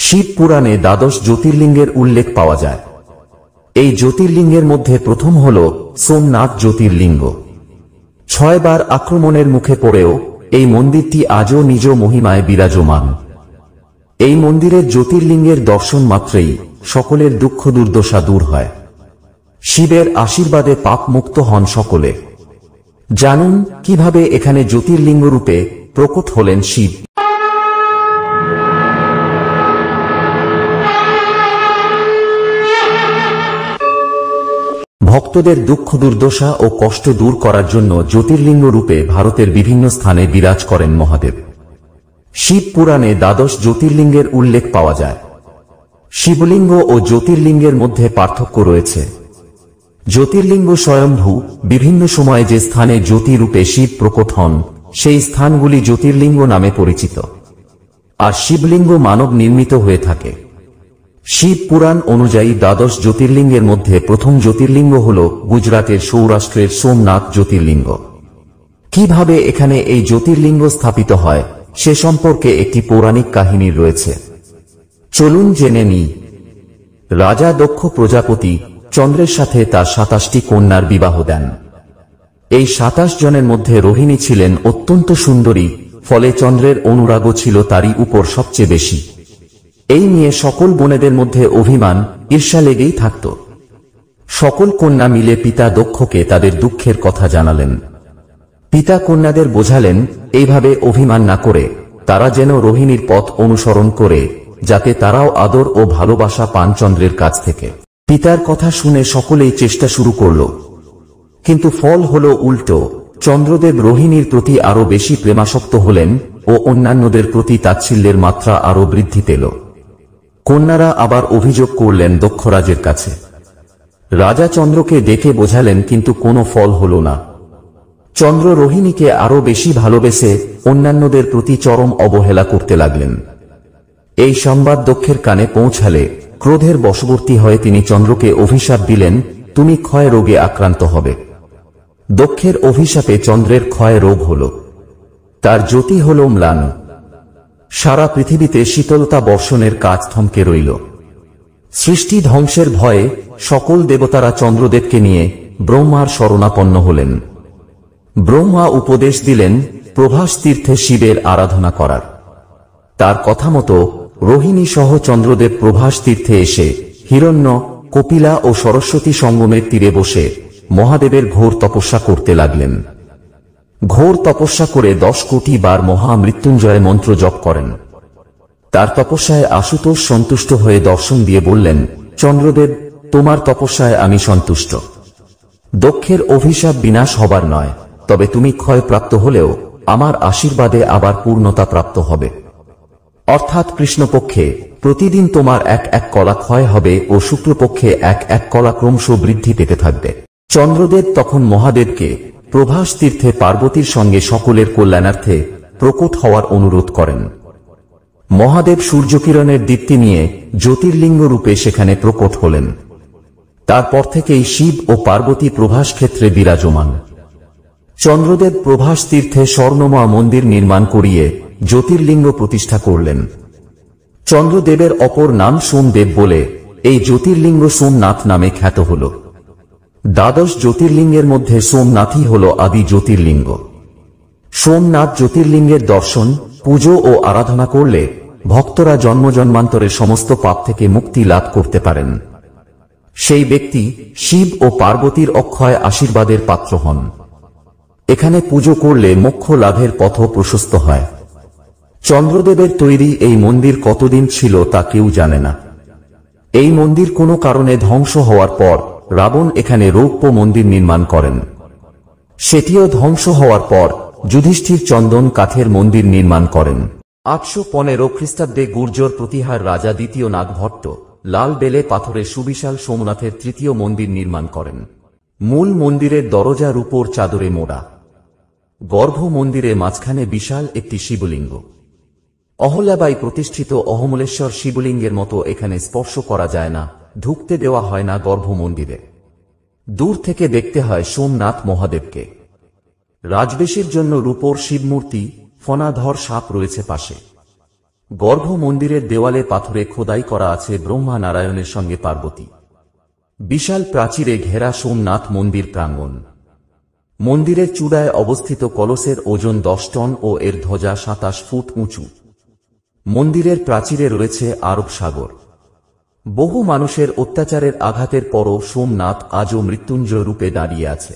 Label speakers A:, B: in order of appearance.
A: শিব পুরাণে দ্বাদশ জ্যোতির্লিঙ্গের উল্লেখ পাওয়া যায়। এই জ্যোতির্লিঙ্গের মধ্যে প্রথম হল সোমনাথ জ্যোতির্লিঙ্গ। 6 বার আক্রমণের মুখে পড়েও এই মন্দিরটি আজও নিজ মহিমায় বিরাজমান। এই মন্দিরের জ্যোতির্লিঙ্গের দর্শন মাত্রেই সকলের দুঃখ দুর্দশা দূর হয়। শিবের আশীর্বাদে পাপ মুক্ত হন সকলে। জানুন কিভাবে এখানে জ্যোতির্লিঙ্গ রূপে প্রকট হলেন শিব। ভক্তদের দুঃখ দুর্দশা ও কষ্ট দূর করার জন্য জ্যোতির্লিঙ্গ রূপে ভারতের বিভিন্ন স্থানে বিরাজ করেন মহাদেব। শিব পুরাণে দ্বাদশ জ্যোতির্লিঙ্গের উল্লেখ পাওয়া যায়। শিবলিঙ্গ ও জ্যোতির্লিঙ্গের মধ্যে পার্থক্য রয়েছে। জ্যোতির্লিঙ্গ স্বয়ম্ভূ, বিভিন্ন সময়ে যে স্থানে জ্যোতি রূপে শিব প্রকট হন সেই স্থানগুলি জ্যোতির্লিঙ্গ নামে পরিচিত। আর শিবলিঙ্গ মানব নির্মিত হয়ে থাকে। শিব পুরাণ অনুযায়ী দ্বাদশ জ্যোতির্লিঙ্গের মধ্যে প্রথম জ্যোতির্লিঙ্গ হল গুজরাটের সৌরাষ্ট্রের সোমনাথ জ্যোতির্লিঙ্গ। কিভাবে এখানে এই জ্যোতির্লিঙ্গ স্থাপিত হয় সে সম্পর্কে একটি পৌরাণিক কাহিনী রয়েছে। চলুন জেনে নিই। রাজা দক্ষ প্রজাপতি চন্দ্রের সাথে তার 27টি কন্যার বিবাহ দেন। এই 27 জনের মধ্যে রোহিণী ছিলেন অত্যন্ত সুন্দরী, ফলে চন্দ্রের অনুরাগও ছিল তারই উপর সবচেয়ে বেশি। এই নিয়ে সকল বোনেদের মধ্যে অভিমান, ঈর্ষা লেগেই থাকত। সকল কন্যা মিলে পিতা দক্ষকে তাদের দুঃখের কথা জানালেন। পিতা কন্যাদের বোঝালেন এইভাবে অভিমান না করে তারা যেন রোহিণীর পথ অনুসরণ করে, যাতে তারাও আদর ও ভালোবাসা পান চন্দ্রের কাছ থেকে। পিতার কথা শুনে সকলেই চেষ্টা শুরু করল, কিন্তু ফল হল উল্টো। চন্দ্রদেব রোহিণীর প্রতি আরো বেশি প্রেমাসক্ত হলেন ও অন্যান্যদের প্রতি তাচ্ছিল্যের মাত্রা আরো বৃদ্ধি পেল। কন্যারা আবার অভিযোগ করলেন দক্ষরাজের কাছে। রাজা চন্দ্রকে ডেকে বোঝালেন, কিন্তু কোনো ফল হল না। চন্দ্র রোহিণীকে আরো বেশি ভালোবেসে অন্যান্যদের প্রতি চরম অবহেলা করতে লাগলেন। এই সংবাদ দক্ষের কানে পৌঁছালে ক্রোধের বশবর্তী হয়ে তিনি চন্দ্রকে অভিশাপ দিলেন, তুমি ক্ষয় রোগে আক্রান্ত হবে। দক্ষের অভিশাপে চন্দ্রের ক্ষয় রোগ হল। তার জ্যোতি হল ম্লান। সারা পৃথিবীতে শীতলতা বর্ষণের কাজ থমকে রইল। সৃষ্টি ধ্বংসের ভয়ে সকল দেবতারা চন্দ্রদেবকে নিয়ে ব্রহ্মার শরণাপন্ন হলেন। ব্রহ্মা উপদেশ দিলেন প্রভাস তীর্থে শিবের আরাধনা করার। তার কথা মতো রোহিণী সহ চন্দ্রদেব প্রভাস তীর্থে এসে হিরণ্য, কপিলা ও সরস্বতী সঙ্গমের তীরে বসে মহাদেবের ঘোর তপস্যা করতে লাগলেন। ঘোর তপস্যা করে 10 কোটি বার মহামৃত্যুঞ্জয় মন্ত্র জপ করেন। তার তপস্যায় আশুতোষ সন্তুষ্ট হয়ে দর্শন দিয়ে বললেন, চন্দ্রদেব, তোমার তপস্যায় আমি সন্তুষ্ট। দক্ষের অভিশাপ বিনাশ হবার নয়, তবে তুমি ক্ষয়প্রাপ্ত হলেও আমার আশীর্বাদে আবার পূর্ণতা প্রাপ্ত হবে। অর্থাৎ কৃষ্ণপক্ষে প্রতিদিন তোমার এক এক কলা ক্ষয় হবে ও শুক্লপক্ষে এক এক কলা ক্রমশ বৃদ্ধি পেতে থাকবে। চন্দ্রদেব তখন মহাদেবকে প্রভাস তীর্থে পার্বতীর সঙ্গে সকলের কল্যাণার্থে প্রকট হওয়ার অনুরোধ করেন। মহাদেব সূর্যকিরণের দীপ্তি নিয়ে জ্যোতির্লিঙ্গ রূপে সেখানে প্রকট হলেন। তারপর থেকেই শিব ও পার্বতী প্রভাস ক্ষেত্রে বিরাজমান। চন্দ্রদেব প্রভাস তীর্থে স্বর্ণময় মন্দির নির্মাণ করিয়ে জ্যোতির্লিঙ্গ প্রতিষ্ঠা করলেন। চন্দ্রদেবের অপর নাম সোমদেব বলে এই জ্যোতির্লিঙ্গ সোমনাথ নামে খ্যাত হল। দ্বাদশ জ্যোতির্লিঙ্গের মধ্যে সোমনাথই হল আদি জ্যোতির্লিঙ্গ। সোমনাথ জ্যোতির্লিঙ্গের দর্শন, পুজো ও আরাধনা করলে ভক্তরা জন্মজন্মান্তরের সমস্ত পাপ থেকে মুক্তি লাভ করতে পারেন। সেই ব্যক্তি শিব ও পার্বতীর অক্ষয় আশীর্বাদের পাত্র হন। এখানে পুজো করলে মোক্ষ লাভের পথ প্রশস্ত হয়। চন্দ্রদেবের তৈরি এই মন্দির কতদিন ছিল তা কেউ জানে না। এই মন্দির কোনো কারণে ধ্বংস হওয়ার পর রাবণ এখানে রৌপ্য মন্দির নির্মাণ করেন। সেটিও ধ্বংস হওয়ার পর যুধিষ্ঠির চন্দন কাঠের মন্দির নির্মাণ করেন। 815 খ্রিস্টাব্দে গুর্জর প্রতিহার রাজা দ্বিতীয় নাগভট্ট লাল বেলে পাথরে সুবিশাল সোমনাথের তৃতীয় মন্দির নির্মাণ করেন। মূল মন্দিরের দরজা রূপোর চাদরে মোড়া। গর্ভ মন্দিরে মাঝখানে বিশাল একটি শিবলিঙ্গ। অহল্যাবাই প্রতিষ্ঠিত অহমলেশ্বর শিবলিঙ্গের মতো এখানে স্পর্শ করা যায় না, ঢুকতে দেওয়া হয় না গর্ভ মন্দিরে। দূর থেকে দেখতে হয় সোমনাথ মহাদেবকে। রাজবেশের জন্য রূপোর শিবমূর্তি, ফণাধর সাপ রয়েছে পাশে। গর্ভ মন্দিরের দেওয়ালে পাথরে খোদাই করা আছে ব্রহ্মা নারায়ণের সঙ্গে পার্বতী। বিশাল প্রাচীরে ঘেরা সোমনাথ মন্দির প্রাঙ্গণ। মন্দিরের চূড়ায় অবস্থিত কলসের ওজন 10 টন ও এর ধ্বজা 27 ফুট উঁচু। মন্দিরের প্রাচীরে রয়েছে আরব সাগর। বহু মানুষের অত্যাচারের আঘাতের পরও সোমনাথ আজও মৃত্যুঞ্জয় রূপে দাঁড়িয়ে আছে।